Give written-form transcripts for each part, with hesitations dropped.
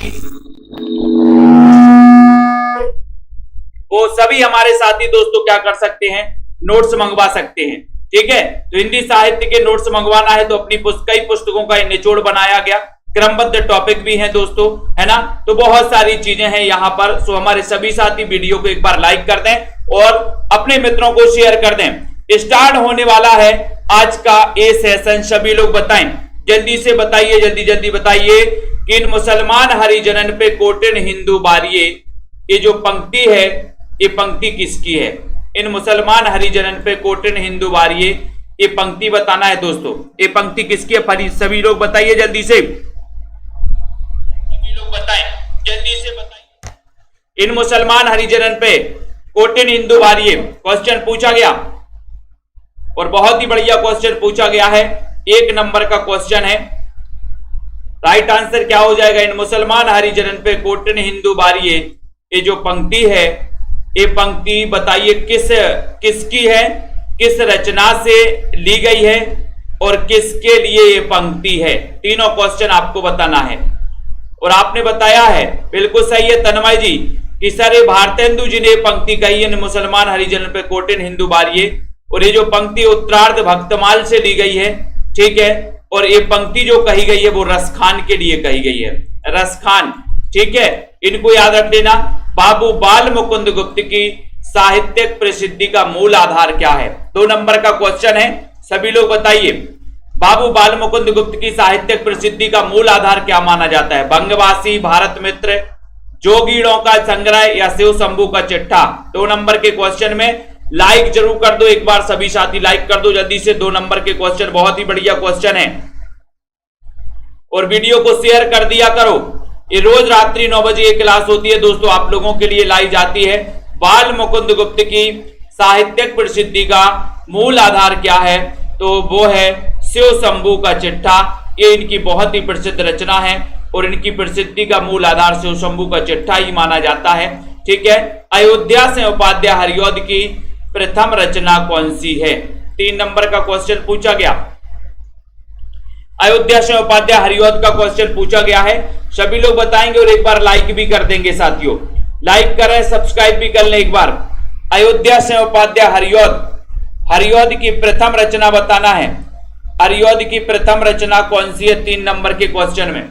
साथी, वो सभी हमारे साथी दोस्तों क्या कर सकते हैं, नोट्स मंगवा सकते हैं। ठीक है, तो हिंदी साहित्य के नोट्स मंगवाना है तो अपनी कई पुस्तकों का निचोड़ बनाया गया, क्रमबद्ध टॉपिक भी हैं दोस्तों, है ना। तो बहुत सारी चीजें हैं यहाँ पर। सो हमारे सभी साथी वीडियो को एक बार लाइक कर दें और अपने मित्रों को शेयर कर दें। स्टार्ट होने वाला है आज का ए सेशन। सभी लोग बताएं, जल्दी से बताइए, जल्दी जल्दी बताइए कि इन मुसलमान हरिजनन पे कोटिन हिंदू बारिये, ये जो पंक्ति है ये पंक्ति किसकी है? इन मुसलमान हरिजनन पे कोटिन हिंदू बारिये, ये पंक्ति बताना है दोस्तों। ये पंक्ति किसकी है? सभी लोग बताइए जल्दी से, सभी लोग बताएं, जल्दी से बताइए। इन मुसलमान हरिजनन पे कोटिन हिंदू बारिये क्वेश्चन पूछा गया और बहुत ही बढ़िया क्वेश्चन पूछा गया है। 1 नंबर का क्वेश्चन है। राइट आंसर क्या हो जाएगा? इन मुसलमान हरिजनन पे कोटिन हिंदू बारिये, ये जो पंक्ति है ये पंक्ति बताइए किसकी है, किस रचना से ली गई है और किसके लिए ये पंक्ति है। तीनों क्वेश्चन आपको बताना है और आपने बताया है, बिल्कुल सही है तन्मय जी, कि सर ये भारतेंदु जी ने पंक्ति कही है मुसलमान हरिजन पे कोटिन हिंदू बारिये, और ये जो पंक्ति उत्तरार्ध भक्तमाल से ली गई है। ठीक है, और ये पंक्ति जो कही गई है वो रसखान के लिए कही गई है, रसखान। ठीक है, इनको याद रख लेना। बाबू बाल मुकुंद गुप्त की साहित्यिक प्रसिद्धि का मूल आधार क्या है? 2 नंबर का क्वेश्चन है, सभी लोग बताइए। बाबू बाल मुकुंद गुप्त की साहित्यिक प्रसिद्धि का मूल आधार क्या माना जाता है? बंगवासी, भारत मित्र, जोगीड़ों का संग्रह या शिव शंभू का चिट्ठा? 2 नंबर के क्वेश्चन में लाइक जरूर कर दो एक बार, सभी साथी लाइक कर दो जल्दी से। 2 नंबर के क्वेश्चन बहुत ही बढ़िया क्वेश्चन है और वीडियो को शेयर कर दिया करो। ये रोज रात्रि 9 बजे ये क्लास होती है दोस्तों, आप लोगों के लिए लाई जाती है। बाल मुकुंद गुप्त की साहित्यिक प्रसिद्धि का मूल आधार क्या है? तो वो है शिव शंभू का चिट्ठा। ये इनकी बहुत ही प्रसिद्ध रचना है और इनकी प्रसिद्धि का मूल आधार शिव शंभू का चिट्ठा ही माना जाता है। ठीक है, अयोध्या से उपाध्याय हरिऔध की प्रथम रचना कौन सी है? 3 नंबर का क्वेश्चन पूछा गया। अयोध्या से उपाध्याय हरिऔध का क्वेश्चन पूछा गया है, सभी लोग बताएंगे और एक बार लाइक भी कर देंगे साथियों। लाइक करें, सब्सक्राइब भी कर लें एक बार। अयोध्या से उपाध्याय हरिऔध की प्रथम रचना बताना है। हरिऔध की प्रथम रचना कौन सी है 3 नंबर के क्वेश्चन में?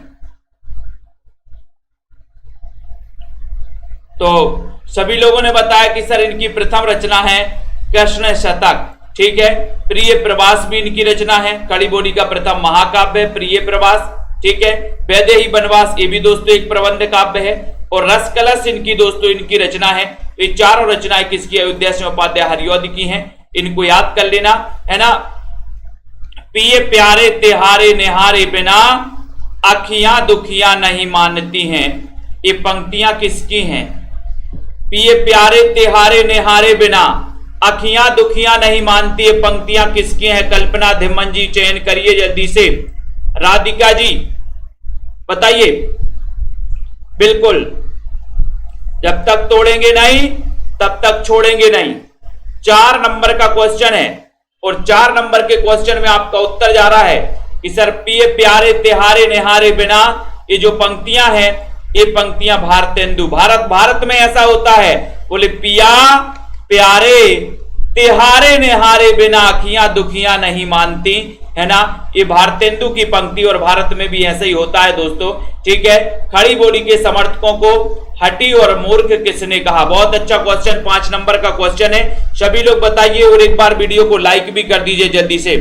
तो सभी लोगों ने बताया कि सर इनकी प्रथम रचना है कृष्ण शतक। ठीक है, प्रिय प्रवास भी इनकी रचना है। कड़ी बोली का प्रथम महाकाव्य है प्रिय प्रवास। ठीक है, वैदेही वनवास ये भी दोस्तों एक प्रबंध काव्य है और रस कलश इनकी दोस्तों इनकी रचना है। ये चारों रचनाएं किसकी? अयोध्या से उपाध्याय हरिऔध की हैं। इनको याद कर लेना है ना। पिए प्यारे तिहारे निहारे बिना, अखियां दुखियां नहीं मानती हैं, ये पंक्तियां किसकी हैं? पिए प्यारे तिहारे निहारे बिना, अखियां दुखियां नहीं मानती, ये पंक्तियां किसकी हैं? कल्पना धिमन जी चयन करिए जल्दी से। राधिका जी बताइए। बिल्कुल, जब तक तोड़ेंगे नहीं तब तक छोड़ेंगे नहीं। 4 नंबर का क्वेश्चन है और 4 नंबर के क्वेश्चन में आपका उत्तर जा रहा है कि सर पिए प्यारे तिहारे निहारे बिना, ये जो पंक्तियां हैं ये पंक्तियां भारतेंदु। भारत में ऐसा होता है, बोले पिया प्यारे तिहारे निहारे बिना, अखियां दुखियां नहीं मानती, है ना। ये भारतेंदु की पंक्ति और भारत में भी ऐसा ही होता है दोस्तों। ठीक है, खड़ी बोली के समर्थकों को हठी और मूर्ख किसने कहा? बहुत अच्छा क्वेश्चन, 5 नंबर का क्वेश्चन है। सभी लोग बताइए और एक बार वीडियो को लाइक भी कर दीजिए जल्दी से।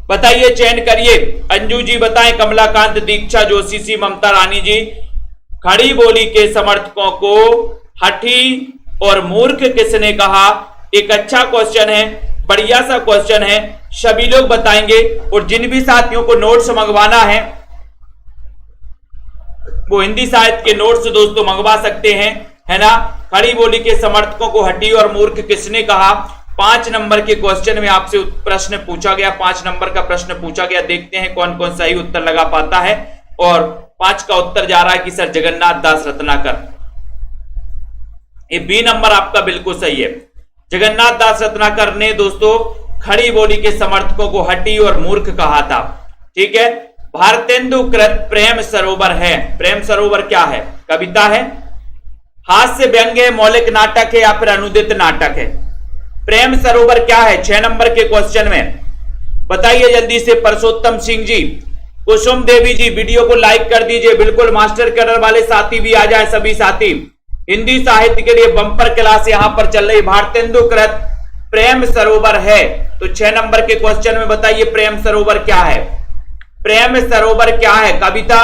बताइए, चयन करिए। अंजू जी बताएं, कमलाकांत, दीक्षा जोशी सी, ममता रानी जी। खड़ी बोली के समर्थकों को हठी और मूर्ख किसने कहा? एक अच्छा क्वेश्चन है, बढ़िया सा क्वेश्चन है, सभी लोग बताएंगे। और जिन भी साथियों को नोट्स मंगवाना है वो हिंदी साहित्य के नोट्स दोस्तों मंगवा सकते हैं, है ना। खड़ी बोली के समर्थकों को हठी और मूर्ख किसने कहा? 5 नंबर के क्वेश्चन में आपसे प्रश्न पूछा गया, 5 नंबर का प्रश्न पूछा गया। देखते हैं कौन कौन सही उत्तर लगा पाता है। और 5 का उत्तर जा रहा है कि सर जगन्नाथ दास रत्नाकर। ये बी नंबर आपका बिल्कुल सही है। जगन्नाथ दास रत्नाकर ने दोस्तों खड़ी बोली के समर्थकों को हठी और मूर्ख कहा था। ठीक है, भारतेंदु कृत प्रेम सरोवर है। प्रेम सरोवर क्या है? कविता है, हास्य व्यंग है, मौलिक नाटक है या फिर अनुदित नाटक है? प्रेम सरोवर क्या है? 6 नंबर के क्वेश्चन में बताइए जल्दी से। परसोत्तम सिंह जी, कुसुम देवी जी, वीडियो को लाइक कर दीजिए। बिल्कुल मास्टर कैडर वाले साथी भी आ जाए, सभी साथी। हिंदी साहित्य के लिए बंपर क्लास यहां पर चल रही। भारतेंदु कृत प्रेम सरोवर है, तो 6 नंबर के क्वेश्चन में बताइए प्रेम सरोवर क्या है? प्रेम सरोवर क्या है? कविता,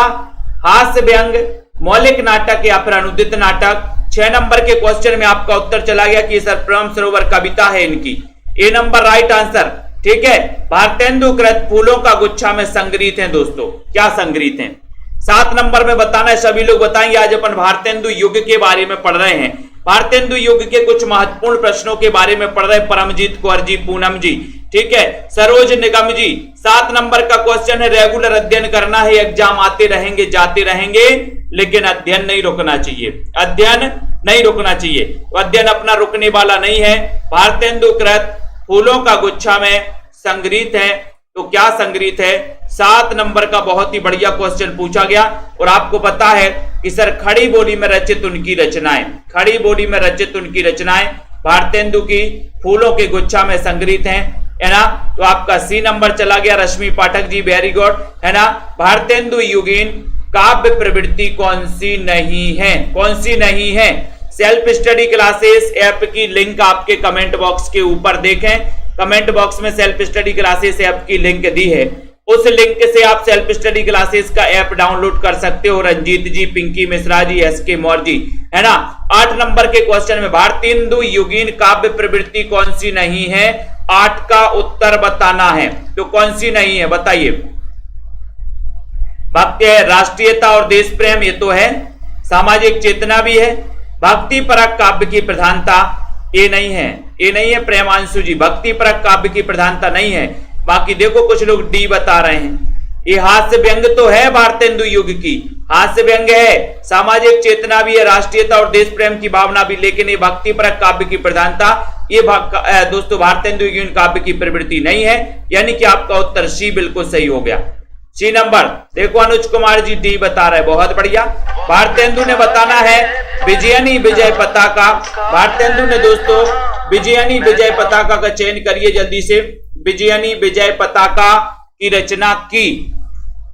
हास्य व्यंग, मौलिक नाटक या फिर अनुदित नाटक? 6 नंबर के क्वेश्चन में आपका उत्तर चला गया कि सर प्रेम सरोवर कविता है इनकी। ए नंबर राइट आंसर। ठीक है, भारतेंदु कृत फूलों का गुच्छा में संग्रहित हैं दोस्तों। क्या संग्रहित हैं? 7 नंबर में बताना है, सभी लोग बताएंगे। आज अपन भारतेंदु युग के बारे में पढ़ रहे हैं। भारतेंदु युग के कुछ महत्वपूर्ण प्रश्नों के बारे में पढ़ रहे हैं। परमजीत कौर जी, पूनम जी, ठीक है, सरोज निगम जी। 7 नंबर का क्वेश्चन है, रेगुलर अध्ययन करना है, एग्जाम आते रहेंगे जाते रहेंगे, लेकिन अध्ययन नहीं रुकना चाहिए। अध्ययन नहीं रुकना चाहिए, अध्ययन अपना रुकने वाला नहीं है। भारतेंदु कृत फूलों का गुच्छा में संग्रहित है, तो क्या संग्रहित है? 7 नंबर का बहुत ही बढ़िया क्वेश्चन पूछा गया। और आपको पता है कि सर खड़ी बोली में रचित उनकी रचनाएं, खड़ी बोली में रचित उनकी रचनाएं भारतेंदु की फूलों के गुच्छा में संग्रहित हैं, है ना? तो आपका सी नंबर चला गया। रश्मि पाठक जी, वेरी गुड, है ना? भारतेंदु युगीन काव्य प्रवृत्ति कौन सी नहीं है? कौन सी नहीं है? सेल्फ स्टडी क्लासेस ऐप की लिंक आपके कमेंट बॉक्स के ऊपर देखें। कमेंट बॉक्स में सेल्फ स्टडी क्लासेस ऐप की लिंक दी है, उस लिंक से आप सेल्फ स्टडी क्लासेस का ऐप डाउनलोड कर सकते हो। रंजीत जी, पिंकी मिश्रा जी, एसके मौर्य जी, है ना? 8 नंबर के क्वेश्चन में भारतेंदु युगीन काव्य प्रवृत्ति कौन सी नहीं है? 8 का उत्तर बताना है, तो कौन सी नहीं है बताइए? भक्ति है, राष्ट्रीयता और देश प्रेम, ये तो है। सामाजिक चेतना भी है। भक्ति परक काव्य की प्रधानता, ये नहीं है, ये नहीं है प्रेमांशु जी, भक्ति परक काव्य की प्रधानता नहीं है। बाकी देखो कुछ लोग डी बता रहे हैं। ये हास्य व्यंग तो है भारतेंदु युग की, हास्य व्यंग है, सामाजिक चेतना भी है, राष्ट्रीयता और देश प्रेम की भावना भी, लेकिन ये भक्ति परक काव्य की प्रधानता, ये दोस्तों भारतेंदु युगीन काव्य की प्रवृत्ति नहीं है। यानी कि आपका उत्तर सी बिल्कुल सही हो गया। सी नंबर देखो, अनुज कुमार जी डी बता रहे, बहुत बढ़िया। भारतेंदु ने बताना है विजयनी विजय पताका। भारतेंदु ने दोस्तों विजयनी विजय पताका का चयन करिए जल्दी से। विजयनी विजय पताका की रचना की,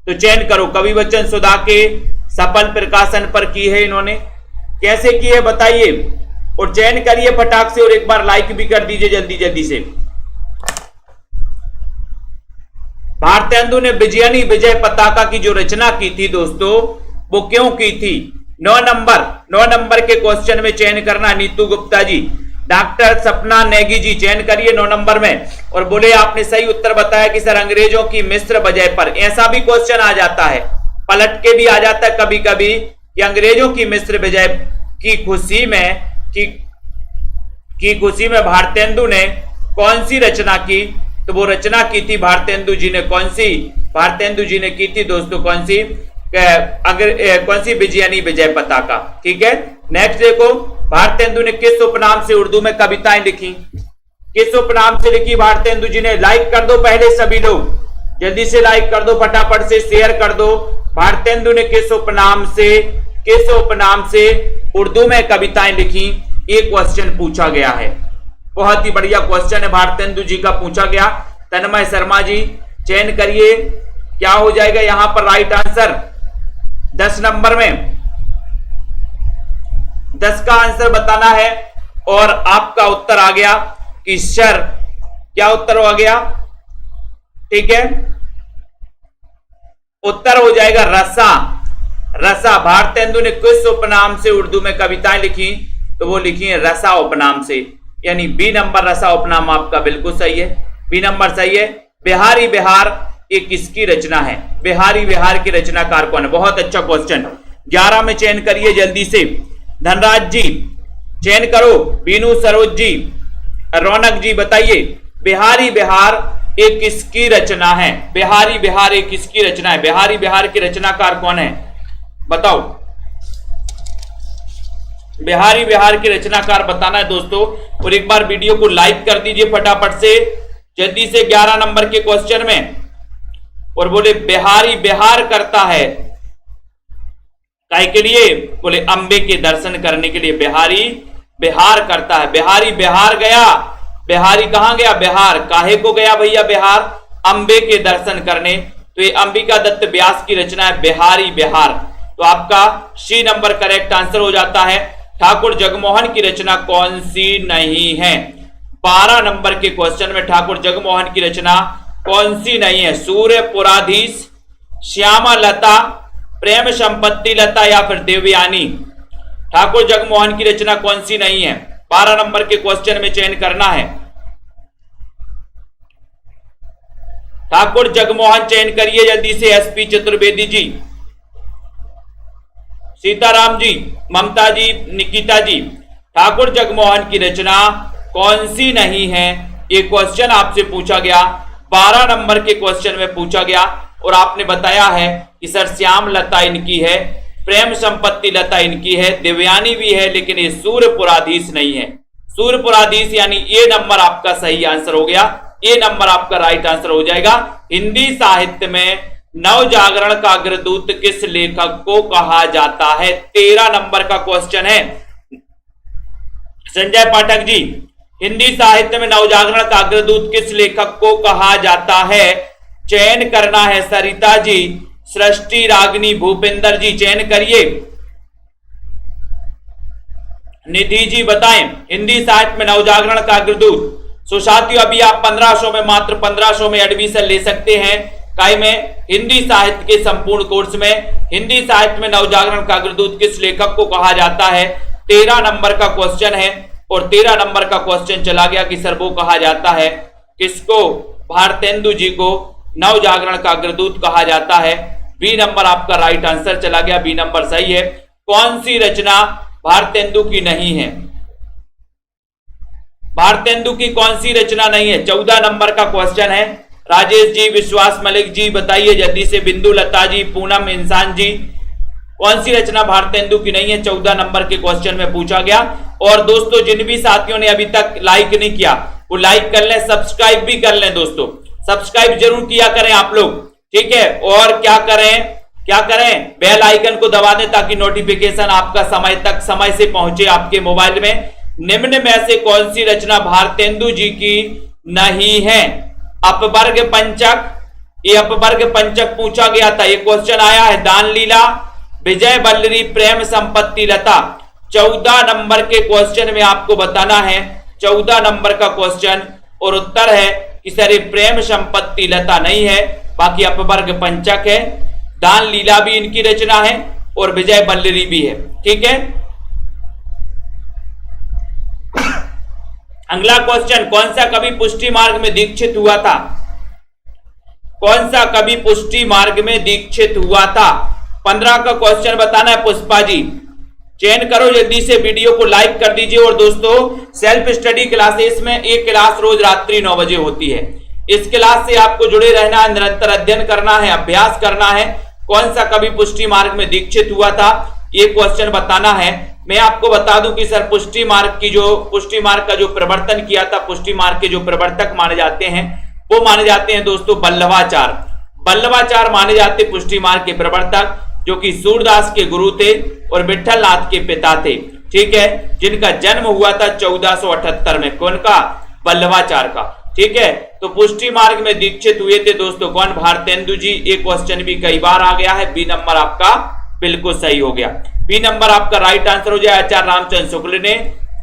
तो चयन करो। कवि बच्चन सुधा के सफल प्रकाशन पर की है इन्होंने, कैसे की है बताइए, और चयन करिए फटाक से, और एक बार लाइक भी कर दीजिए जल्दी जल्दी से। भारतेंदु ने विजयनी विजय पताका की जो रचना की थी दोस्तों, वो क्यों की थी? 9 नंबर के क्वेश्चन में चयन करना। नीतू गुप्ता जी, डॉक्टर सपना नेगी जी, चयन करिए 9 नंबर में। और बोले आपने सही उत्तर बताया कि सर अंग्रेजों की मिस्र वजह पर। ऐसा भी क्वेश्चन आ जाता है, पलट के भी आ जाता है कभी कभी, कि अंग्रेजों की मिस्र विजय की खुशी में भारतेंदु ने कौन सी रचना की? तो वो रचना की थी भारतेंदु जी ने, कौन सी? भारतेंदु जी ने की थी दोस्तों कौन सी? कौन सी? विजयनी विजय पताका। ठीक है, नेक्स्ट देखो, भारतेंदु ने किस उपनाम से उर्दू में कविताएं लिखी? किस उपनाम से लिखी भारतेंदु जी ने? लाइक कर दो पहले सभी लोग, जल्दी से लाइक कर दो, फटाफट से शेयर कर दो। भारतेंदु ने किस उपनाम से उर्दू में कविताएं लिखी? एक क्वेश्चन पूछा गया है, बहुत ही बढ़िया क्वेश्चन है, भारतेंदु जी का पूछा गया। तन्मय शर्मा जी, चयन करिए, क्या हो जाएगा यहां पर राइट आंसर? 10 नंबर में 10 का आंसर बताना है। और आपका उत्तर आ गया कि सर, क्या उत्तर हो गया? ठीक है, उत्तर हो जाएगा रसा। रसा। भारतेंदु ने किस उपनाम से उर्दू में कविताएं लिखी? तो वो लिखी है रसा उपनाम से, यानी बी नंबर रसा उपनाम आपका बिल्कुल सही है, बी नंबर सही है। बिहारी बिहार ये किसकी रचना है? बिहारी बिहार की रचनाकार कौन है? बहुत अच्छा क्वेश्चन। 11 में चयन करिए जल्दी से। धनराज जी चयन करो, बीनू, सरोज जी, रौनक जी बताइए, बिहारी बिहार एक किसकी रचना है? बिहारी बिहार एक किसकी रचना है? बिहारी बिहार की रचनाकार कौन है बताओ? बिहारी बिहार की रचनाकार बताना है दोस्तों। और एक बार वीडियो को लाइक कर दीजिए फटाफट से जल्दी से। 11 नंबर के क्वेश्चन में और बोले बिहारी बिहार करता है, काहे के लिए? बोले अंबे के दर्शन करने के लिए बिहारी बिहार करता है। बिहारी बिहार गया, बिहारी कहां गया? बिहार। काहे को गया भैया बिहार? अंबे के दर्शन करने। तो ये अंबिका दत्त व्यास की रचना है बिहारी बिहार। तो आपका सी नंबर करेक्ट आंसर हो जाता है। ठाकुर जगमोहन की रचना कौन सी नहीं है? 12 नंबर के क्वेश्चन में ठाकुर जगमोहन की रचना कौन सी नहीं है? सूर्यपुराधीश, श्यामा लता, प्रेम संपत्ति लता या फिर देवयानी? ठाकुर जगमोहन की रचना कौन सी नहीं है? 12 नंबर के क्वेश्चन में चयन करना है। ठाकुर जगमोहन चयन करिए जल्दी से। एसपी चतुर्वेदी जी, सीताराम जी, ममता जी, निकिता जी, ठाकुर जगमोहन की रचना कौन सी नहीं है? ये क्वेश्चन आपसे पूछा गया, 12 नंबर के क्वेश्चन में पूछा गया और आपने बताया है कि सर श्याम लता इनकी है, प्रेम संपत्ति लता इनकी है, देवयानी भी है, लेकिन ये सूर्यपुराधीश नहीं है। सूर्यपुराधीश यानी ए नंबर आपका सही आंसर हो गया। ए नंबर आपका राइट आंसर हो जाएगा। हिंदी साहित्य में नव जागरण का अग्रदूत किस लेखक को कहा जाता है? 13 नंबर का क्वेश्चन है। संजय पाठक जी, हिंदी साहित्य में नवजागरण का अग्रदूत किस लेखक को कहा जाता है? चयन करना है। सरिता जी, सृष्टि, रागिनी, भूपेंद्र जी, चयन करिए। निधि जी बताएं, हिंदी साहित्य में नवजागरण का अग्रदूत। सो साथियों, अभी आप 1500 में, मात्र 1500 में एडमिशन ले सकते हैं। काय में? हिंदी साहित्य के संपूर्ण कोर्स में। हिंदी साहित्य में नवजागरण का अग्रदूत किस लेखक को कहा जाता है? 13 नंबर का क्वेश्चन है और 13 नंबर का क्वेश्चन चला गया कि सर वो कहा जाता है किसको? भारतेंदु जी को नवजागरण का अग्रदूत कहा जाता है। बी नंबर आपका राइट आंसर चला गया। बी नंबर सही है। कौन सी रचना भारतेंदु की नहीं है? भारतेंदु की कौन सी रचना नहीं है? 14 नंबर का क्वेश्चन है। राजेश जी, विश्वास मलिक जी बताइए जल्दी से। बिंदु लता जी, पूनम इंसान जी, कौन सी रचना भारतेंदु की नहीं है? 14 नंबर के क्वेश्चन में पूछा गया। और दोस्तों, जिन भी साथियों ने अभी तक लाइक नहीं किया वो लाइक कर लें, सब्सक्राइब भी कर लें। दोस्तों सब्सक्राइब जरूर किया करें आप लोग, ठीक है? और क्या करें? बेल आइकन को दबा दें ताकि नोटिफिकेशन आपका समय से पहुंचे आपके मोबाइल में। निम्न में से कौन सी रचना भारतेंदु जी की नहीं है? अपवर्ग पंचक, ये अपवर्ग पंचक पूछा गया था, ये क्वेश्चन आया है। दान लीला, विजय वल्लरी, प्रेम संपत्ति लता। 14 नंबर के क्वेश्चन में आपको बताना है, 14 नंबर का क्वेश्चन, और उत्तर है कि सर ये प्रेम संपत्ति लता नहीं है, बाकी अपवर्ग पंचक है। दान लीला भी इनकी रचना है और विजय वल्लरी भी है, ठीक है? अगला क्वेश्चन, कौन सा कवि पुष्टि मार्ग में दीक्षित हुआ था? कौन सा कवि पुष्टि मार्ग में दीक्षित हुआ था? 15 का क्वेश्चन बताना है। पुष्पा जी, चयन करो जल्दी से, वीडियो को लाइक कर दीजिए। और दोस्तों, सेल्फ स्टडी क्लासेस में एक क्लास रोज रात्रि 9 बजे होती है। इस क्लास से आपको जुड़े रहना है, निरंतर अध्ययन करना है, अभ्यास करना है। कौन सा कवि पुष्टि मार्ग में दीक्षित हुआ था, ये क्वेश्चन बताना है। मैं आपको बता दूं कि सर पुष्टि मार्ग का जो प्रवर्तन किया था, पुष्टि मार्ग के जो प्रवर्तक माने जाते हैं वो माने जाते हैं दोस्तों बल्लवाचार्य माने जाते पुष्टि मार्ग के प्रवर्तक, जो कि सूरदास के गुरु थे और विठलनाथ के पिता थे, ठीक है? जिनका जन्म हुआ था 1478 में। कौन का? बल्लवाचार्य का, ठीक है? तो पुष्टि मार्ग में दीक्षित हुए थे दोस्तों कौन? भारतेंदु जी। एक क्वेश्चन भी कई बार आ गया है। बी नंबर आपका बिल्कुल सही हो गया। बी नंबर आपका राइट आंसर हो जाए। आचार्य रामचंद्र शुक्ल ने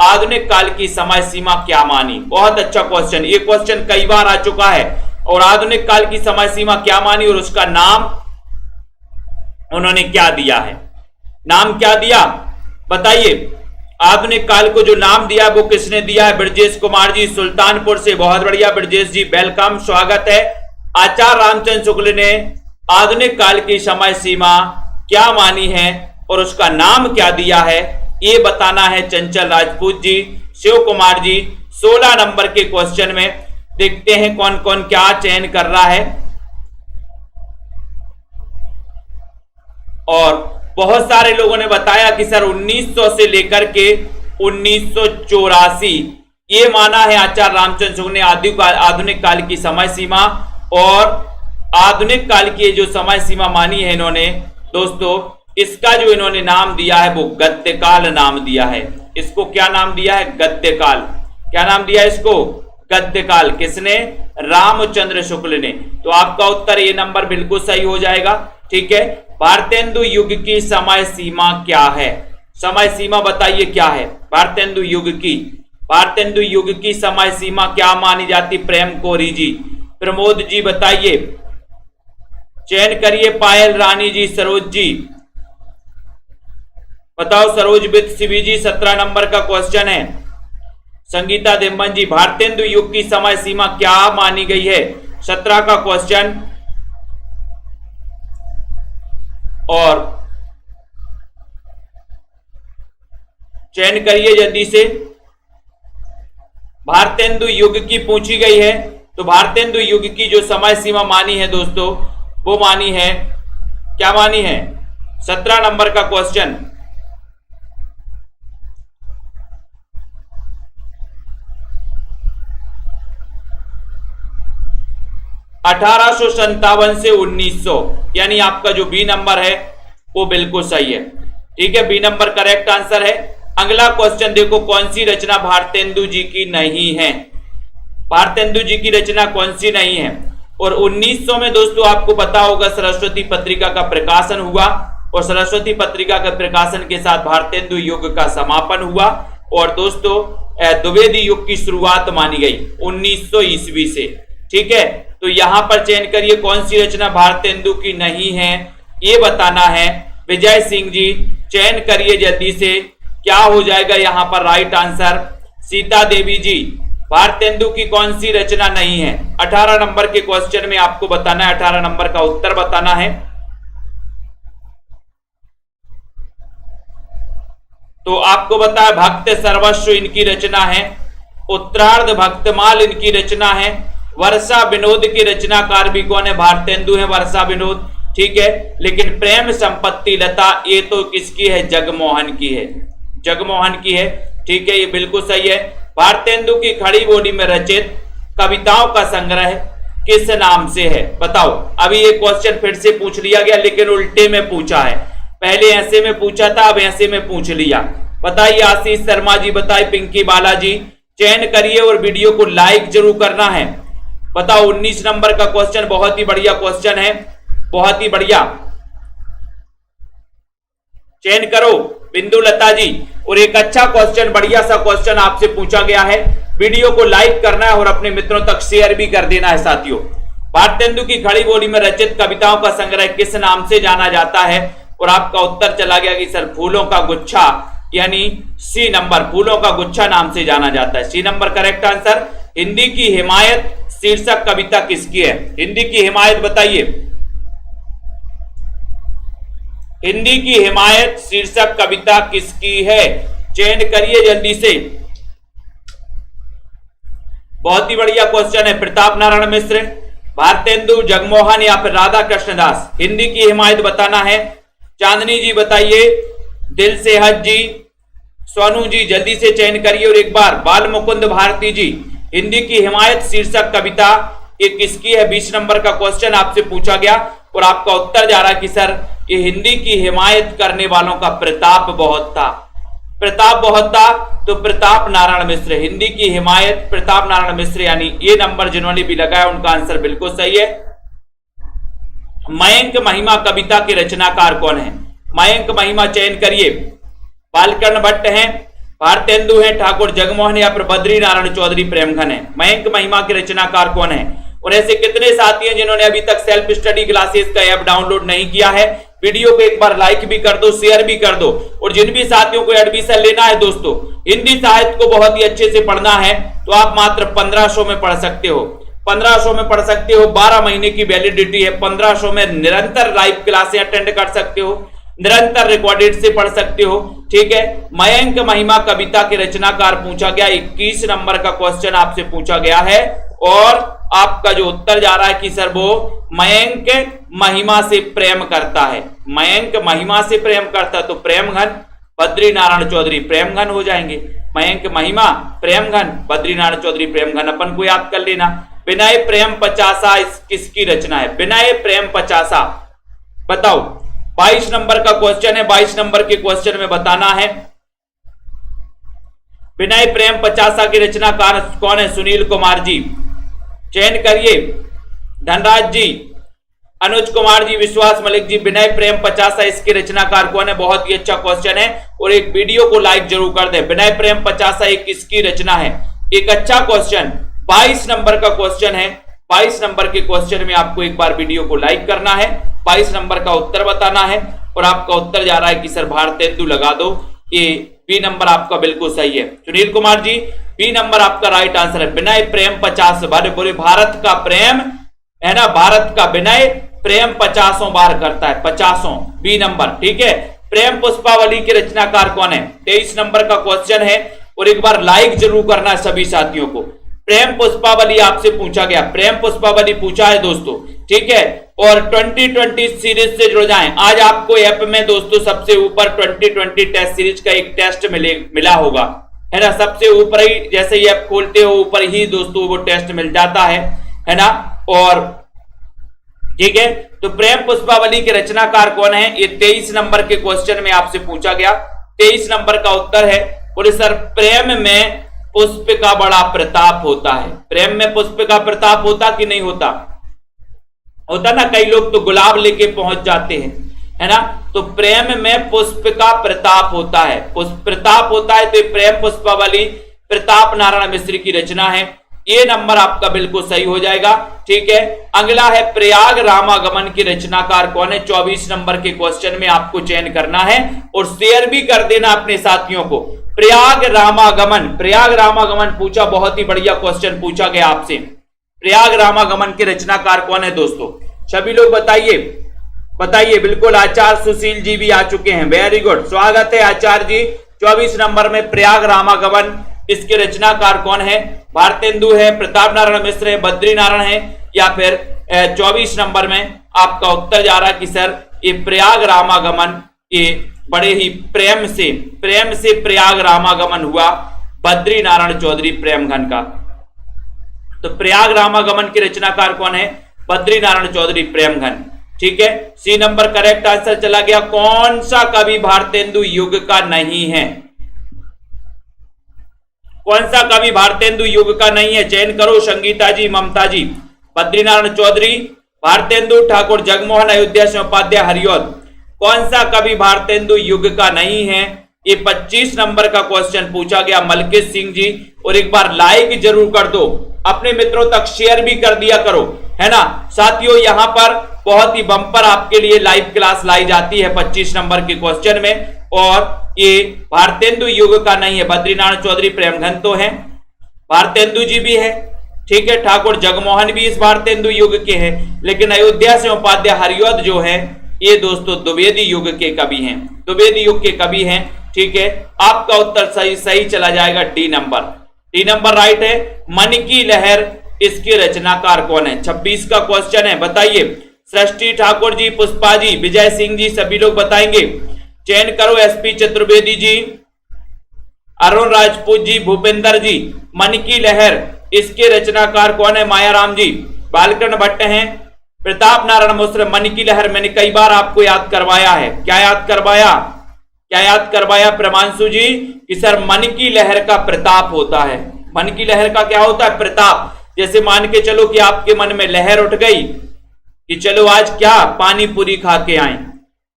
आधुनिक काल की समय सीमा क्या मानी? बहुत अच्छा क्वेश्चन, ये क्वेश्चन कई बार आ चुका है। और आधुनिक काल की समय सीमा क्या मानी और उसका नाम उन्होंने क्या दिया है? नाम क्या दिया बताइए? आधुनिक काल को जो नाम दिया वो किसने दिया है? ब्रजेश कुमार जी सुल्तानपुर से, बहुत बढ़िया ब्रजेश जी, वेलकम, स्वागत है। आचार्य रामचंद्र शुक्ल ने आधुनिक काल की समय सीमा क्या मानी है और उसका नाम क्या दिया है, ये बताना है चंचल राजपूत जी, शिव कुमार जी। 16 नंबर के क्वेश्चन में देखते हैं कौन कौन क्या चयन कर रहा है। और बहुत सारे लोगों ने बताया कि सर 1900 से लेकर के 1984 ये माना है आचार्य रामचंद्र शुक्ल ने आधुनिक काल की समय सीमा। और आधुनिक काल की जो समय सीमा मानी है इन्होंने दोस्तों, इसका जो इन्होंने नाम दिया है वो गद्यकाल नाम दिया है। इसको क्या नाम दिया है? गद्यकाल। क्या नाम दिया है इसको? गद्यकाल। किसने? रामचंद्र शुक्ल ने। तो आपका उत्तर ये नंबर बिल्कुल सही हो जाएगा। ठीक है, भारतेंदु युग की समय सीमा क्या है? समय सीमा बताइए क्या है भारतेंदु युग की? भारतेंदु युग की समय सीमा क्या मानी जाती? प्रेम कोरी जी, प्रमोद जी बताइए, चयन करिए। पायल रानी जी, सरोज जी बताओ। सरोज बित शिवी जी, 17 नंबर का क्वेश्चन है। संगीता दिम्बन जी, भारतेंदु युग की समय सीमा क्या मानी गई है? 17 का क्वेश्चन। और चयन करिए जल्दी से। भारतेंदु युग की पूछी गई है, तो भारतेंदु युग की जो समय सीमा मानी है दोस्तों, वो मानी है, क्या मानी है? 17 नंबर का क्वेश्चन। अठारह सौ संतावन से 1900, यानी आपका जो बी नंबर है वो बिल्कुल सही है। ठीक है, बी नंबर करेक्ट आंसर है। अगला क्वेश्चन देखो, कौन सी रचना भारतेंदु जी की नहीं है? भारतेंदु जी की रचना कौन सी नहीं है? और 1900 में दोस्तों आपको पता होगा सरस्वती पत्रिका का प्रकाशन हुआ, और सरस्वती पत्रिका के प्रकाशन के साथ भारतेंदु युग का समापन हुआ, और दोस्तों द्विवेदी युग की शुरुआत मानी गई 1900 ईस्वी से। ठीक है, तो यहां पर चयन करिए कौन सी रचना भारतेंदु की नहीं है, ये बताना है। विजय सिंह जी चयन करिए जल्दी से, क्या हो जाएगा यहां पर राइट आंसर? सीता देवी जी, भारतेंदु की कौन सी रचना नहीं है? 18 नंबर के क्वेश्चन में आपको बताना है, 18 नंबर का उत्तर बताना है। तो आपको बताया भक्त सर्वस्व इनकी रचना है, उत्तरार्ध भक्तमाल इनकी रचना है, वर्षा विनोद की रचनाकार भी कौन है? भारतेंदु है, वर्षा विनोद। ठीक है, लेकिन प्रेम संपत्ति लता ये तो किसकी है? जगमोहन की है, जगमोहन की है। ठीक है, ये बिल्कुल सही है। भारतेंदु की खड़ी बोली में रचित कविताओं का संग्रह किस नाम से है? बताओ। अभी ये क्वेश्चन फिर से पूछ लिया गया, लेकिन उल्टे में पूछा है। पहले ऐसे में पूछा था, अब ऐसे में पूछ लिया। बताइए आशीष शर्मा जी, बताइए पिंकी बालाजी, चयन करिए और वीडियो को लाइक जरूर करना है। बताओ 19 नंबर का क्वेश्चन, बहुत ही बढ़िया क्वेश्चन है, बहुत ही बढ़िया। चयन करो बिंदु लता जी। और एक अच्छा क्वेश्चन, बढ़िया सा क्वेश्चन आपसे पूछा गया है। वीडियो को लाइक करना है और अपने मित्रों तक शेयर भी कर देना है साथियों। भारतेंदु की खड़ी बोली में रचित कविताओं का संग्रह किस नाम से जाना जाता है? और आपका उत्तर चला गया कि सर फूलों का गुच्छा, यानी सी नंबर, फूलों का गुच्छा नाम से जाना जाता है। C number correct answer. Hindi की हिमायत शीर्षक कविता किसकी है? हिंदी की हिमायत बताइए। हिंदी की हिमायत शीर्षक कविता किसकी है? चयन करिए जल्दी से। बहुत ही बढ़िया क्वेश्चन है। प्रताप नारायण मिश्र, भारतेंदु, जगमोहन या फिर राधा कृष्णदास? हिंदी की हिमायत बताना है। चांदनी जी बताइए, दिल से हज जी, सोनू जी जल्दी से चयन करिए। और एक बार बाल मुकुंद भारती जी, हिंदी की हिमायत शीर्षक कविता ये किसकी है? 20 नंबर का क्वेश्चन आपसे पूछा गया और आपका उत्तर जा रहा है कि सर ये हिंदी की हिमायत करने वालों का प्रताप बहुत था। प्रताप बहुत था, तो प्रताप नारायण मिश्र। हिंदी की हिमायत प्रताप नारायण मिश्र, यानी ये नंबर जिन्होंने भी लगाया उनका आंसर बिल्कुल सही है। मयंक महिमा कविता के रचनाकार कौन है? मयंक महिमा चयन करिए। बालकर्ण भट्ट हैं, भारतेंदु हैं, ठाकुर जगमोहन या फिर बद्री नारायण चौधरी प्रेमघन है। मयंक महिमा के रचनाकार कौन है? और ऐसे कितने साथी हैं जिन्होंने अभी तक सेल्फ स्टडी क्लासेस का ऐप डाउनलोड नहीं किया है? वीडियो को एक बार लाइक भी कर दो, शेयर भी कर दो। और जिन भी साथियों को एडमिशन लेना है दोस्तों, हिंदी साहित्य को बहुत ही अच्छे से पढ़ना है, तो आप मात्र 1500 में पढ़ सकते हो। 1500 में पढ़ सकते हो, 12 महीने की वैलिडिटी है। 1500 में निरंतर लाइव क्लासें अटेंड कर सकते हो, निरंतर रिकॉर्डेड से पढ़ सकते हो। ठीक है, मयंक महिमा कविता के रचनाकार पूछा गया, 21 नंबर का क्वेश्चन आपसे पूछा गया है। और आपका जो उत्तर जा रहा है कि सर वो मयंक महिमा से प्रेम करता है। मयंक महिमा से प्रेम करता, तो प्रेमघन बद्री नारायण चौधरी प्रेमघन हो जाएंगे। मयंक महिमा प्रेमघन, बद्री नारायण चौधरी प्रेमघन, अपन को याद कर लेना। विनय प्रेम पचासा किसकी रचना है? विनय प्रेम पचासा, बताओ। 22 नंबर का क्वेश्चन है, 22 नंबर के क्वेश्चन में बताना है विनय प्रेम पचासा की रचनाकार कौन है? सुनील कुमार जी, चयन करिए। धनराज जी, अनुज कुमार जी, विश्वास मलिक जी, विनय प्रेम पचासा इसके रचनाकार कौन है? बहुत ही अच्छा क्वेश्चन है और एक वीडियो को लाइक जरूर कर दें। विनय प्रेम पचासा एक किसकी रचना है? एक अच्छा क्वेश्चन, 22 नंबर का क्वेश्चन है। 22 नंबर के क्वेश्चन में आपको एक बार वीडियो को लाइक करना है, 22 नंबर का उत्तर बताना है और आपका उत्तर जा रहा है कि सर भारतेंदु लगा दो। ये बी नंबर आपका बिल्कुल सही है। सुनील कुमार जी, बी नंबर आपका राइट आंसर है। विनय प्रेम 50 बार, पूरे भारत का प्रेम है ना, भारत का विनय प्रेम 50 बार करता है, 50, बी नंबर, ठीक है। प्रेम पुष्पावली के रचनाकार कौन है? 23 नंबर का क्वेश्चन है और एक बार लाइक जरूर करना है सभी साथियों को। प्रेम पुष्पावली आपसे पूछा गया, प्रेम पुष्पावली पूछा है दोस्तों, ठीक है। और 2020 सीरीज से जुड़ जाएं। आज आपको ऐप में दोस्तों सबसे ऊपर 2020 टेस्ट सीरीज का एक टेस्ट मिला होगा, है ना। सबसे ऊपर ही जैसे ही ऐप खोलते हो ऊपर ही दोस्तों वो टेस्ट मिल जाता है ना। और ठीक है, तो प्रेम पुष्पावली के रचनाकार कौन है? ये 23 नंबर के क्वेश्चन में आपसे पूछा गया। 23 नंबर का उत्तर है, बोले सर प्रेम में पुष्प का बड़ा प्रताप होता है। प्रेम में पुष्प का प्रताप होता कि नहीं होता? होता ना, कई लोग तो गुलाब लेके पहुंच जाते हैं, है ना। तो प्रेम में पुष्प का प्रताप होता है, पुष्प प्रताप होता है। तो प्रेम पुष्पावली प्रताप नारायण मिश्र की रचना है। ये नंबर आपका बिल्कुल सही हो जाएगा, ठीक है। अगला है प्रयाग रामागमन की रचनाकार कौन है? 24 नंबर के क्वेश्चन में आपको चयन करना है और शेयर भी कर देना अपने साथियों को। प्रयाग रामागमन, प्रयाग रामागमन पूछा, बहुत ही बढ़िया क्वेश्चन पूछा गया आपसे। प्रयाग रामागमन के रचनाकार कौन है दोस्तों? सभी लोग बताइए, बताइए। बिल्कुल, आचार्य सुशील जी भी आ चुके हैं, वेरी गुड, स्वागत है आचार्य जी। 24 नंबर में प्रयाग रामागमन, इसके रचनाकार कौन है? भारतेंदु है, प्रताप नारायण मिश्र है, बद्री नारायण है, या फिर 24 नंबर में आपका उत्तर जा रहा है कि सर ये प्रयाग रामागमन, ये बड़े ही प्रेम से प्रयाग रामागमन हुआ बद्री नारायण चौधरी प्रेमघन का। तो प्रयाग रामागमन के रचनाकार कौन है? बद्री नारायण चौधरी प्रेमघन, ठीक है। सी नंबर करेक्ट आंसर चला गया। कौन सा कवि भारतेंदु युग का नहीं है? कौन सा कवि भारतेंदु युग का नहीं है? चयन करो संगीता जी, ममता जी। बद्रीनारायण चौधरी, भारतेंदु, ठाकुर जगमोहन, अयोध्या सिंह उपाध्याय, हरिऔध। कौन सा कवि भारतेंदु युग का नहीं है? ये 25 नंबर का क्वेश्चन पूछा गया मलकेश सिंह जी। और एक बार लाइक जरूर कर दो, अपने मित्रों तक शेयर भी कर दिया करो, है ना साथियों। यहां पर बहुत ही बम्पर आपके लिए लाइव क्लास लाई जाती है 25 नंबर के क्वेश्चन में। और ये भारतेंदु युग का नहीं है, बद्रीनारायण चौधरी प्रेमघन तो है, भारतेंदु जी भी है, ठीक है, ठाकुर जगमोहन भी इस भारतेंदु युग के हैं, लेकिन अयोध्या सिंह उपाध्याय, हरिऔध जो है ये दोस्तों द्विवेदी युग के कवि हैं, द्विवेदी युग के कवि हैं, ठीक है। आपका उत्तर सही चला जाएगा, D number, D number right है। मन की लहर, इसके रचनाकार कौन है? 26 का क्वेश्चन है, बताइए। सृष्टि ठाकुर जी, पुष्पा जी, विजय सिंह जी, सभी लोग बताएंगे। चयन करो, एसपी चतुर्वेदी जी, अरुण राजपूत जी, भूपेंद्र जी। मन की लहर, इसके रचनाकार कौन है? मायाराम जी, बालकृष्ण भट्ट हैं, प्रताप नारायण मिश्र। मन की लहर मैंने कई बार आपको याद करवाया है। क्या याद करवाया? क्या याद करवाया प्रमांशु जी? कि सर मन की लहर का प्रताप होता है। मन की लहर का क्या होता है? प्रताप। जैसे मान के चलो कि आपके मन में लहर उठ गई कि चलो आज क्या पानी पूरी खा के आए,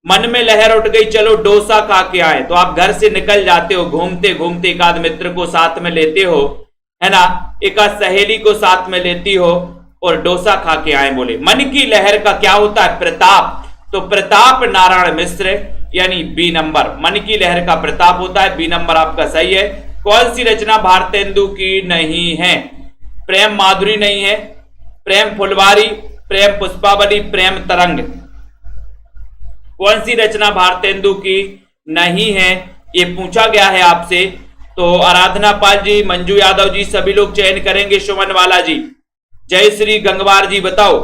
मन में लहर उठ गई चलो डोसा खा के आए, तो आप घर से निकल जाते हो, घूमते घूमते एक आध मित्र को साथ में लेते हो, है ना, एक आध सहेली को साथ में लेती हो और डोसा खा के आए बोले। मन की लहर का क्या होता है? प्रताप। तो प्रताप नारायण मिश्र यानी बी नंबर, मन की लहर का प्रताप होता है, बी नंबर आपका सही है। कौन सी रचना भारतेंदु की नहीं है? प्रेम माधुरी नहीं है, प्रेम फुलवारी, प्रेम पुष्पावली, प्रेम तरंग। कौन सी रचना भारतेंदु की नहीं है? ये पूछा गया है आपसे। तो आराधना पाल जी, मंजू यादव जी, सभी लोग चयन करेंगे। सुमन वाला जी, जय श्री गंगवार जी, बताओ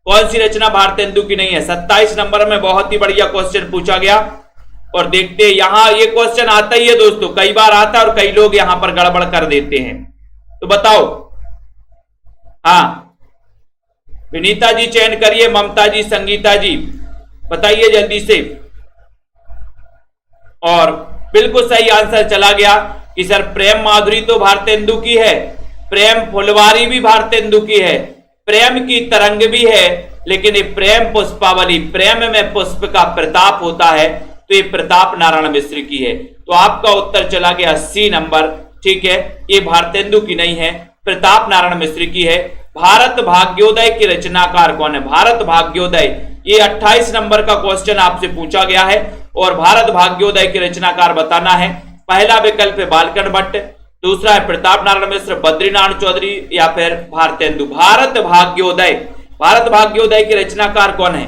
कौन सी रचना भारतेंदु की नहीं है? 27 नंबर में बहुत ही बढ़िया क्वेश्चन पूछा गया। और देखते हैं, यहां ये क्वेश्चन आता ही है दोस्तों, कई बार आता है और कई लोग यहां पर गड़बड़ कर देते हैं। तो बताओ, हाँ विनीता जी चयन करिए, ममता जी, संगीता जी बताइए जल्दी से। और बिल्कुल सही आंसर चला गया कि सर प्रेम माधुरी तो भारतेंदु की है, प्रेम फुलवारी भी भारतेंदु की है, प्रेम की तरंग भी है, लेकिन ये प्रेम पुष्पावली, प्रेम में पुष्प का प्रताप होता है, तो ये प्रताप नारायण मिश्र की है। तो आपका उत्तर चला गया सी नंबर, ठीक है, ये भारतेंदु की नहीं है, प्रताप नारायण मिश्र की है। भारत भाग्योदय के रचनाकार कौन है? भारत भाग्योदय, ये 28 नंबर का क्वेश्चन आपसे पूछा गया है और भारत भाग्योदय के रचनाकार बताना है। पहला विकल्प है बालकन भट्ट, दूसरा है प्रताप नारायण मिश्र, बद्रीनारायण चौधरी या फिर भारतेंदु। भारत भाग्योदय, भारत भाग्योदय के रचनाकार कौन है?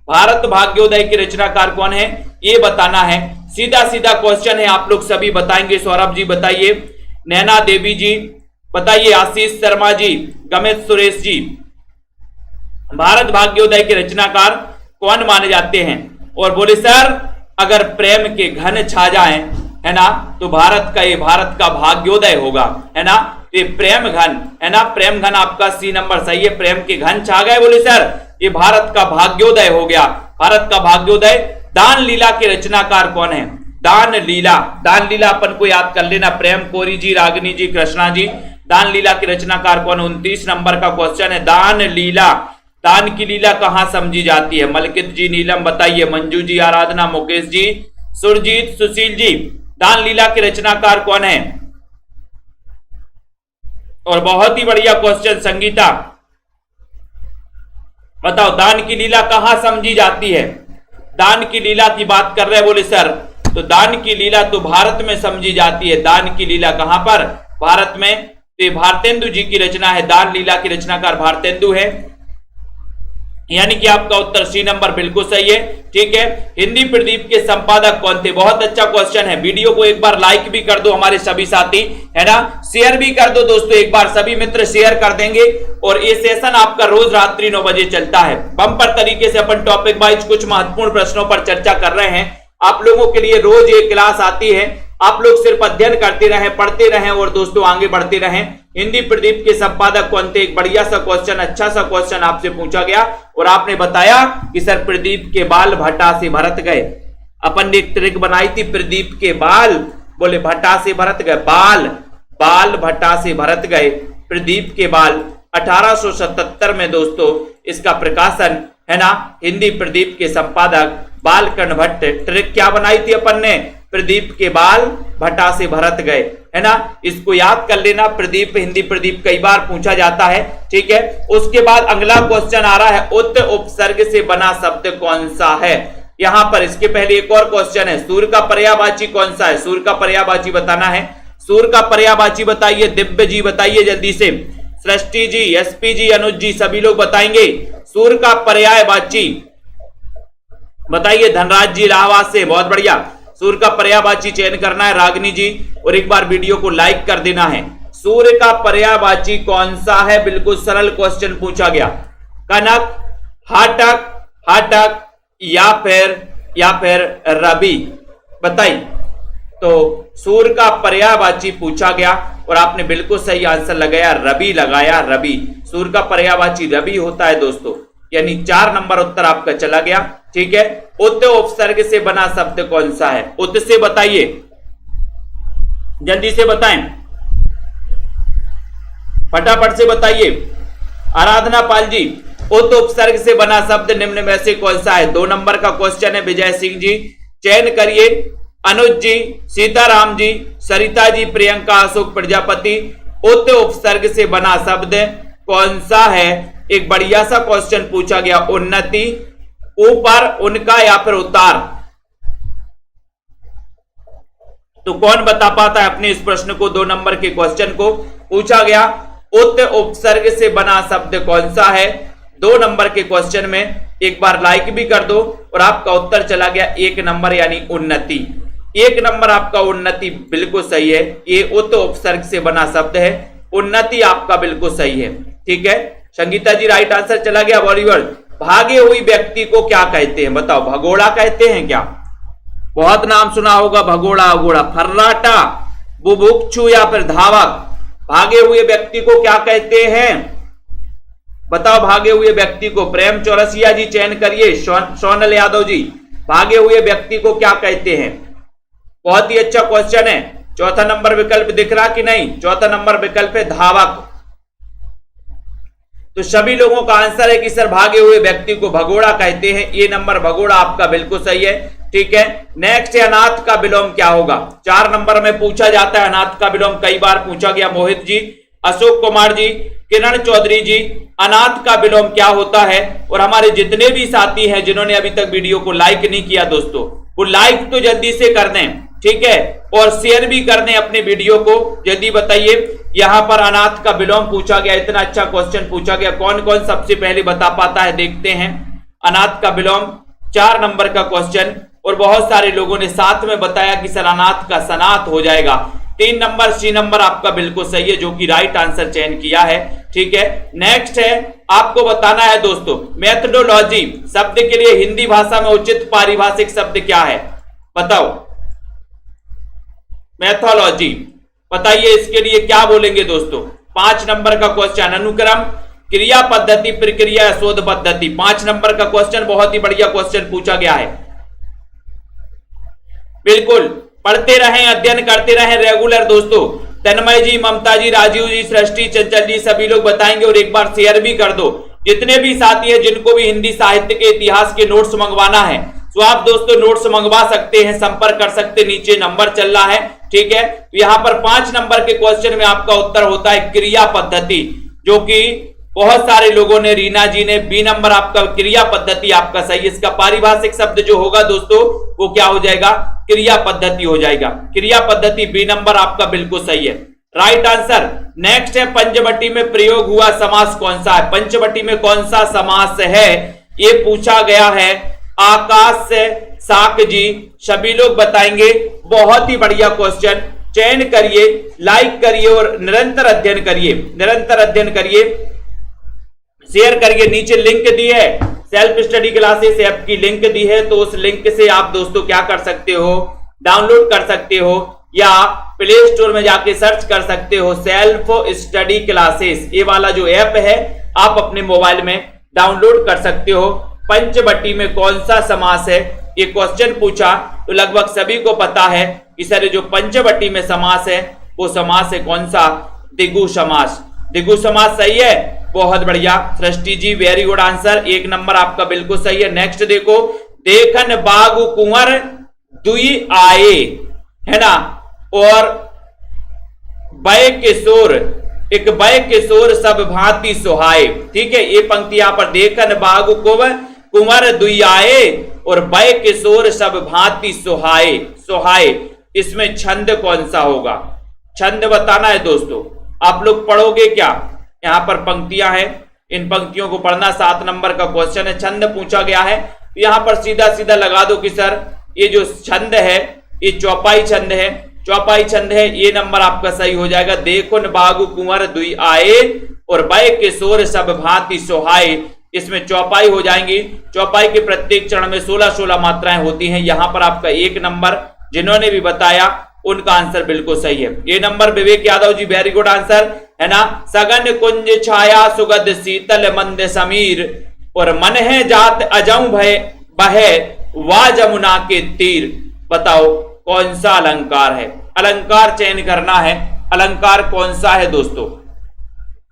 भारत भाग्योदय के रचनाकार कौन है ये बताना है। सीधा सीधा क्वेश्चन है, आप लोग सभी बताएंगे। सौरभ जी बताइए, नैना देवी जी बताइए, आशीष शर्मा जी, गमेश सुरेश जी, भारत भाग्योदय के रचनाकार कौन माने जाते हैं? और बोले सर अगर प्रेम के घन छा जाएं, है ना, तो भारत का, ये भारत का भाग्योदय होगा, है ना, तो ये प्रेम घन, है ना, प्रेम घन आपका सी नंबर सही है। प्रेम के घन छा गए बोले सर, ये भारत का भाग्योदय हो गया, भारत का भाग्योदय। दान लीला के रचनाकार कौन है? दान लीला, दान लीला अपन को याद कर लेना, प्रेम कोरी जी, रागिनी जी, कृष्णा जी। दान लीला के रचनाकार कौन? 29 नंबर का क्वेश्चन है, दान लीला। दान की लीला कहां समझी जाती है? मलकित जी, नीलम बताइए, मंजू जी, आराधना, मुकेश जी, सुरजीत, सुशील जी, दान लीला के रचनाकार कौन है? और बहुत ही बढ़िया क्वेश्चन संगीता, बताओ दान की लीला कहां समझी जाती है? दान की लीला की बात कर रहे बोले सर, तो दान की लीला तो भारत में समझी जाती है। दान की लीला कहां पर? भारत में। तो ये भारतेंदु जी की रचना है, दान लीला की रचनाकार भारतेंदु है, यानी कि आपका उत्तर सी नंबर बिल्कुल सही है, ठीक है। हिंदी प्रदीप के संपादक कौन थे? बहुत अच्छा क्वेश्चन है। वीडियो को एक बार लाइक भी कर दो हमारे सभी साथी, है ना, शेयर भी कर दो दोस्तों, एक बार सभी मित्र शेयर कर देंगे। और ये सेशन आपका रोज रात्रि 9 बजे चलता है। बम्पर तरीके से अपन टॉपिक वाइज कुछ महत्वपूर्ण प्रश्नों पर चर्चा कर रहे हैं। आप लोगों के लिए रोज ये क्लास आती है, आप लोग सिर्फ अध्ययन करते रहें, पढ़ते रहें और दोस्तों आगे बढ़ते रहें। हिंदी प्रदीप के संपादक कौन थे? एक बढ़िया सा क्वेश्चन, अच्छा सा क्वेश्चन आपसे पूछा गया और आपने बताया कि सर प्रदीप के बाल भट्टा से भरत गए। अपन ने एक ट्रिक बनाई थी, प्रदीप के बाल, बोले भट्टा से भरत गए, बाल, बाल भट्टा से भरत गए, प्रदीप के बाल। 1877 में दोस्तों इसका प्रकाशन, है ना, हिंदी प्रदीप के संपादक बालकर्ण भट्ट। ट्रिक क्या बनाई थी अपन ने? प्रदीप के बाल भट्टा से भरत गए, है ना, इसको याद कर लेना। प्रदीप, हिंदी प्रदीप कई बार पूछा जाता है, ठीक है। उसके बाद अगला क्वेश्चन आ रहा है, उत उपसर्ग से बना शब्द कौन सा है? यहां पर इसके पहले एक और क्वेश्चन है, सूर्य का पर्यायवाची कौन सा है? सूर्य का पर्यायवाची बताना है। सूर्य का पर्यायवाची बताइए, दिव्य जी बताइए जल्दी से, सृष्टि जी, एसपी जी, अनुज जी, सभी लोग बताएंगे सूर्य का पर्यायवाची बताइए। धनराज जी इलाहाबाद से, बहुत बढ़िया, सूर्य का पर्यायवाची चयन करना है रागिनी जी, और एक बार वीडियो को लाइक कर देना है। सूर्य का पर्यायवाची कौन सा है? बिल्कुल सरल क्वेश्चन पूछा गया। कनक, हाटक, हाटक या फिर रवि, बताइए। तो सूर्य का पर्यायवाची पूछा गया और आपने बिल्कुल सही आंसर लगाया, रवि लगाया, रवि। सूर्य का पर्यायवाची रवि होता है दोस्तों, यानी 4 नंबर उत्तर आपका चला गया, ठीक है। उत उपसर्ग से बना शब्द कौन सा है? उत से बताइए, जल्दी से बताएं, फटाफट से बताइए। आराधना पाल जी, उत उपसर्ग से बना शब्द निम्न में से कौन सा है? 2 नंबर का क्वेश्चन है। विजय सिंह जी चयन करिए, अनुज जी, सीताराम जी, सरिता जी, प्रियंका, अशोक प्रजापति, उत उपसर्ग से बना शब्द कौन सा है? एक बढ़िया सा क्वेश्चन पूछा गया, उन्नति, ऊपर, उनका या फिर उतार। तो कौन बता पाता है अपने इस प्रश्न को? 2 नंबर के क्वेश्चन को पूछा गया, उत उपसर्ग से बना शब्द कौन सा है? 2 नंबर के क्वेश्चन में एक बार लाइक भी कर दो और आपका उत्तर चला गया 1 नंबर, यानी उन्नति। 1 नंबर आपका उन्नति बिल्कुल सही है, ये उत उपसर्ग से बना शब्द है, उन्नति आपका बिल्कुल सही है, ठीक है। संगीता जी राइट आंसर चला गया। बॉलीवुड, भागे हुई व्यक्ति को क्या कहते हैं? बताओ, भगोड़ा कहते हैं क्या? बहुत नाम सुना होगा, भगोड़ा, अगोड़ा, फर्राटा, बुभुक्षु या फिर धावक। भागे हुए व्यक्ति को क्या कहते हैं? बताओ भागे हुए व्यक्ति को, प्रेम चौरसिया जी चयन करिए, सोनल यादव जी, भागे हुए व्यक्ति को क्या कहते हैं? बहुत ही अच्छा क्वेश्चन है। चौथा नंबर विकल्प दिख रहा कि नहीं? चौथा नंबर विकल्प है धावक। तो सभी लोगों का आंसर है कि सर भागे हुए व्यक्ति को भगोड़ा कहते हैं। ये नंबर भगोड़ा आपका बिल्कुल सही है। ठीक है, नेक्स्ट है अनाथ का विलोम क्या होगा? 4 नंबर में पूछा जाता है अनाथ का विलोम, कई बार पूछा गया। मोहित जी, अशोक कुमार जी, किरण चौधरी जी, अनाथ का विलोम क्या होता है? और हमारे जितने भी साथी हैं जिन्होंने अभी तक वीडियो को लाइक नहीं किया दोस्तों, वो लाइक तो जल्दी से कर दें, ठीक है, और शेयर भी कर दें अपने वीडियो को। जल्दी बताइए, यहां पर अनाथ का विलोम पूछा गया, इतना अच्छा क्वेश्चन पूछा गया, कौन कौन सबसे पहले बता पाता है? देखते हैं। अनाथ का विलोम 4 नंबर का क्वेश्चन, और बहुत सारे लोगों ने साथ में बताया कि सर अनाथ का सनाथ हो जाएगा। 3 नंबर सी नंबर आपका बिल्कुल सही है, जो कि राइट आंसर चयन किया है। ठीक है, नेक्स्ट है आपको बताना है दोस्तों, मेथडोलॉजी शब्द के लिए हिंदी भाषा में उचित पारिभाषिक शब्द क्या है? बताओ, मैथोलॉजी, बताइए इसके लिए क्या बोलेंगे दोस्तों? 5 नंबर का क्वेश्चन, अनुक्रम, क्रिया पद्धति, प्रक्रिया, शोध पद्धति। 5 नंबर का क्वेश्चन, बहुत ही बढ़िया क्वेश्चन पूछा गया है। बिल्कुल पढ़ते रहें, अध्ययन करते रहें रेगुलर दोस्तों। तन्मय जी, ममता जी, राजीव जी, सृष्टि, चंचल जी, सभी लोग बताएंगे, और एक बार शेयर भी कर दो। जितने भी साथी हैं जिनको भी हिंदी साहित्य के इतिहास के नोट्स मंगवाना है, तो आप दोस्तों नोट्स मंगवा सकते हैं, संपर्क कर सकते, नीचे नंबर चल रहा है। ठीक है, यहां पर 5 नंबर के क्वेश्चन में आपका उत्तर होता है क्रिया पद्धति, जो कि बहुत सारे लोगों ने, रीना जी ने, बी नंबर आपका क्रिया पद्धति आपका सही। इसका पारिभाषिक शब्द जो होगा दोस्तों वो क्या हो जाएगा? क्रिया पद्धति हो जाएगा। क्रिया पद्धति बी नंबर आपका बिल्कुल सही है, राइट आंसर। नेक्स्ट है पंचवटी में प्रयोग हुआ समास कौन सा है? पंचवटी में कौन सा समास है ये पूछा गया है। आकाश से साक जी, सभी लोग बताएंगे। बहुत ही बढ़िया क्वेश्चन, चयन करिए, लाइक करिए और निरंतर अध्ययन करिए, निरंतर अध्ययन करिए, शेयर करिए। नीचे लिंक दी है, सेल्फ स्टडी क्लासेस ऐप की लिंक दी है, तो उस लिंक से आप दोस्तों क्या कर सकते हो? डाउनलोड कर सकते हो, या प्ले स्टोर में जाके सर्च कर सकते हो सेल्फ स्टडी क्लासेस। ये वाला जो ऐप है आप अपने मोबाइल में डाउनलोड कर सकते हो। पंचवटी में कौन सा समास है ये क्वेश्चन पूछा, तो लगभग सभी को पता है कि सर जो पंचवटी में समास है वो समास है कौन सा? दिगु समास। दिगु समास सही है, बहुत बढ़िया Srishti ji, very good answer, 1 number आपका बिल्कुल सही है। नेक्स्ट देखो, देखन बागु कुंवर दुई आए, है ना, और बय किशोर, एक बय किशोर सब भांति सुहाए। ठीक है, ये पंक्ति यहां पर, देखन बागु कुंवर दुई आए और बय किशोर सब भांति सुहाए। सुहाए, इसमें छंद कौन सा होगा? छंद बताना है दोस्तों। आप लोग पढ़ोगे क्या? यहां पर पंक्तियां हैं, इन पंक्तियों को पढ़ना। 7 नंबर का क्वेश्चन है, छंद पूछा गया है। यहां पर सीधा सीधा लगा दो कि सर ये जो छंद है ये चौपाई छंद है, चौपाई छंद है, ये नंबर आपका सही हो जाएगा। देखुन बागु कुंवर दुई आए और बय किशोर सब भांति सुहाए, इसमें चौपाई हो जाएंगी। चौपाई के प्रत्येक चरण में 16-16 मात्राएं होती हैं। यहां पर आपका 1 नंबर, जिन्होंने भी बताया उनका आंसर बिल्कुल सही है। ये नंबर विवेक Yadav ji, very good answer, है ना। सगन कुंज छाया सुगध शीतल मंद समीर, और मन है जात अजऊ भय बहे वा जमुना के तीर। बताओ कौन सा अलंकार है? अलंकार चयन करना है। अलंकार कौन सा है दोस्तों?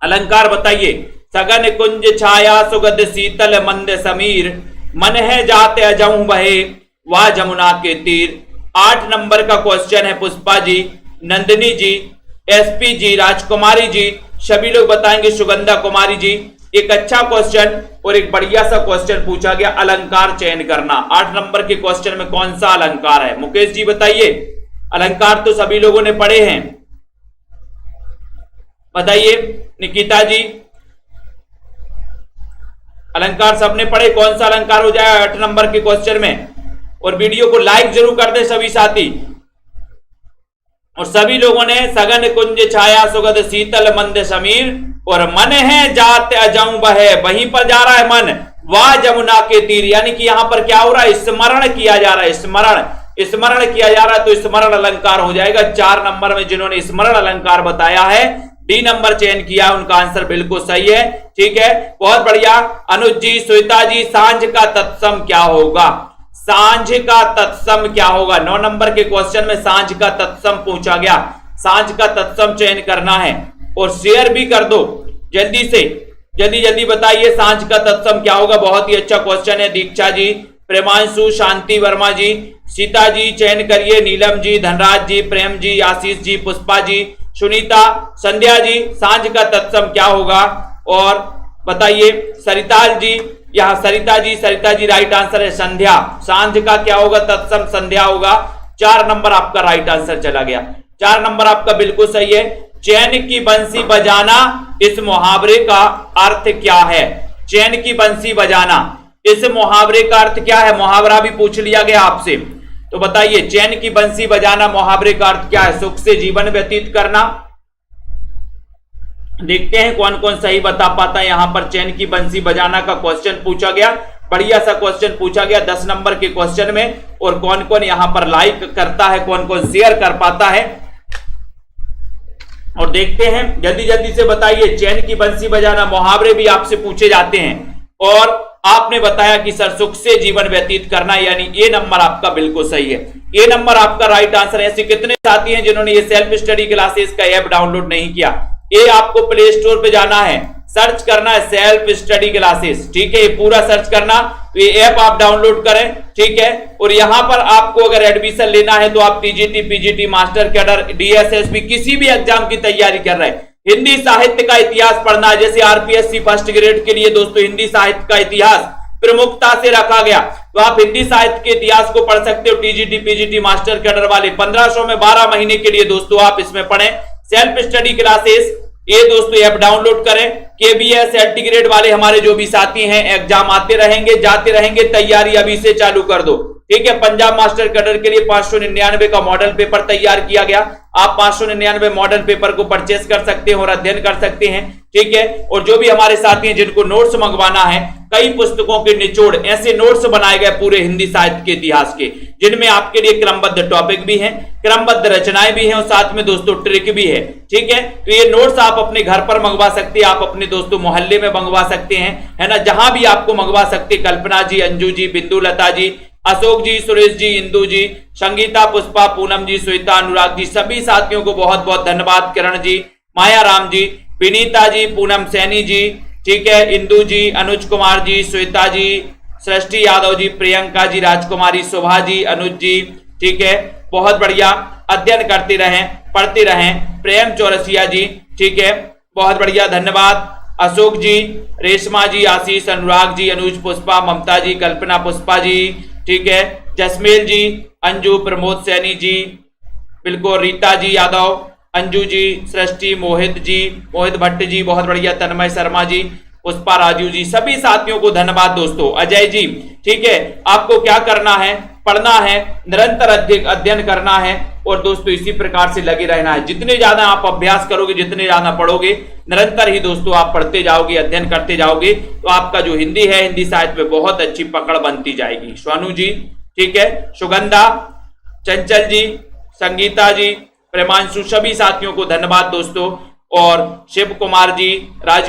अलंकार बताइए। सगन कुंज छाया सुगध शीतल मंद समीर, मन है जात अजऊ बहे वा जमुना के तीर। 8 नंबर का क्वेश्चन है, पुष्पा जी, नंदिनी जी, एसपी जी, राजकुमारी जी, सभी लोग बताएंगे, सुगंधा कुमारी जी। एक अच्छा क्वेश्चन और एक बढ़िया सा क्वेश्चन पूछा गया, अलंकार चयन करना। 8 नंबर के क्वेश्चन में कौन सा अलंकार है? मुकेश जी बताइए। अलंकार तो सभी लोगों ने पढ़े हैं, बताइए। निकिता जी, अलंकार सबने पढ़े, कौन सा अलंकार हो जाएगा 8 नंबर के क्वेश्चन में? और वीडियो को लाइक जरूर कर दे सभी साथी। और सभी लोगों ने सगन कुंज छाया सुगध शीतल मंद समीर और मन है जात अजऊ बहे, वहीं पर जा रहा है मन, वाह जमुना के तीर, यानी कि यहां पर क्या हो रहा है? स्मरण किया जा रहा है, स्मरण किया जा रहा है, तो स्मरण अलंकार हो जाएगा। 4 नंबर में जिन्होंने स्मरण अलंकार बताया है डी नंबर चयन किया, उनका आंसर बिल्कुल सही है। ठीक है, बहुत बढ़िया। अनुज जी, श्वेता जी, सांझ का तत्सम क्या होगा? सांझ का तत्सम क्या होगा? 9 नंबर के क्वेश्चन में सांझ का तत्सम पूछा गया। सांझ का तत्सम चयन करना है और शेयर भी कर दो जल्दी से, जल्दी जल्दी बताइए सांझ का तत्सम क्या होगा। बहुत ही अच्छा क्वेश्चन है। दीक्षा जी, प्रेमांशु, शांति वर्मा जी, सीता जी चयन करिए, नीलम जी, धनराज जी, प्रेम जी, आशीष जी, पुष्पा जी, सुनीता, संध्या जी, सांझ का तत्सम क्या होगा और बताइए। सरिताल जी, यहाँ सरिता जी राइट आंसर है संध्या। सांझ का क्या होगा? तत्सम संध्या होगा। 4 नंबर आपका राइट आंसर चला गया। 4 नंबर आपका बिल्कुल सही है। चैन की बंसी बजाना, इस मुहावरे का अर्थ क्या है? चैन की बंसी बजाना, इस मुहावरे का अर्थ क्या है? मुहावरा भी पूछ लिया गया आपसे, तो बताइए चैन की बंसी बजाना मुहावरे का अर्थ क्या है? सुख से जीवन व्यतीत करना। देखते हैं कौन कौन सही बता पाता है। यहां पर चैन की बंसी बजाना का क्वेश्चन पूछा गया, बढ़िया सा क्वेश्चन पूछा गया 10 नंबर के क्वेश्चन में, और कौन कौन यहां पर लाइक करता है, कौन कौन शेयर कर पाता है, और देखते हैं जल्दी जल्दी से बताइए। चैन की बंसी बजाना मुहावरे भी आपसे पूछे जाते हैं, और आपने बताया कि सर सुख से जीवन व्यतीत करना, यानी ए नंबर आपका बिल्कुल सही है। ए नंबर आपका राइट आंसर है। ऐसे कितने साथी हैं जिन्होंने ये सेल्फ स्टडी क्लासेस का ऐप डाउनलोड नहीं किया? ये आपको प्ले स्टोर पे जाना है, सर्च करना है सेल्फ स्टडी क्लासेस। ठीक है, ये पूरा सर्च करना, तो ये ऐप आप डाउनलोड करें। ठीक है, और यहां पर आपको अगर एडमिशन लेना है तो आप TGT, PGT, master cadre, DSSB किसी भी एग्जाम की तैयारी कर रहे हैं, हिंदी साहित्य का इतिहास पढ़ना है, जैसे आरपीएससी फर्स्ट ग्रेड के लिए दोस्तों हिंदी साहित्य का इतिहास प्रमुखता से रखा गया, तो आप हिंदी साहित्य के इतिहास को पढ़ सकते हो। टीजीटी, पीजीटी, मास्टर कैडर वाले 1500 में 12 महीने के लिए दोस्तों आप इसमें पढ़ें। सेल्फ स्टडी क्लासेस ये दोस्तों ऐप डाउनलोड करें। केबीएस, एलटी ग्रेड वाले हमारे जो भी साथी हैं, एग्जाम आते रहेंगे, जाते रहेंगे, तैयारी अभी से चालू कर दो। ठीक है, पंजाब मास्टर कैडर के लिए 599 का मॉडल पेपर तैयार किया गया। आप 599 मॉडल पेपर को परचेस कर सकते हैं और अध्ययन कर सकते हैं। ठीक है, और जो भी हमारे साथी हैं जिनको नोट्स मंगवाना है, कई पुस्तकों के निचोड़ ऐसे नोट्स बनाए गए पूरे हिंदी साहित्य के इतिहास के, जिनमें आपके लिए क्रमबद्ध टॉपिक भी हैं, क्रमबद्ध रचनाएं भी हैं, और साथ में दोस्तों ट्रिक भी है। ठीक है, तो ये नोट्स आप अपने घर पर मंगवा सकते हैं, आप अपने दोस्तों मोहल्ले में मंगवा सकते हैं, है ना, जहां भी आपको मंगवा सकते। कल्पना जी, अंजू जी, बिंदु लता जी, अशोक जी, सुरेश जी, इंदु जी, संगीता, पुष्पा, पूनम जी, श्वेता, अनुराग जी, सभी साथियों को बहुत बहुत धन्यवाद। किरण जी, माया राम जी, विनीता जी, पूनम सैनी जी, ठीक है, इंदु जी, अनुज कुमार जी, श्वेता जी, सृष्टि यादव जी, प्रियंका जी, राजकुमारी, शोभा जी, अनुज जी। ठीक है, बहुत बढ़िया, अध्ययन करते रहें, पढ़ते रहें। प्रेम चौरसिया जी, ठीक है, बहुत बढ़िया, धन्यवाद। अशोक जी, रेशमा जी, आशीष, अनुराग जी, अनुज, पुष्पा, ममता जी, कल्पना, पुष्पा जी, ठीक है, जसमेल जी, अंजू, प्रमोद सैनी जी, बिल्कुल, रीता जी यादव, अंजू जी, सृष्टि, मोहित जी, मोहित भट्ट जी, बहुत बढ़िया, तन्मय शर्मा जी, पुष्पा, राजू जी, सभी साथियों को धन्यवाद दोस्तों। अजय जी, ठीक है, आपको क्या करना है? पढ़ना है, निरंतर अध्ययन करना है, और दोस्तों इसी प्रकार से लगे रहना है। जितने ज्यादा आप अभ्यास करोगे, जितने ज्यादा पढ़ोगे, निरंतर ही दोस्तों आप पढ़ते जाओगे, अध्ययन करते जाओगे, तो आपका जो हिंदी है, हिंदी साहित्य में बहुत अच्छी पकड़ बनती जाएगी। सोनू जी, ठीक है, सुगंधा, चंचल जी, संगीता जी, प्रेमांशु, सभी साथियों को धन्यवाद दोस्तों, और शिव कुमार जी, राज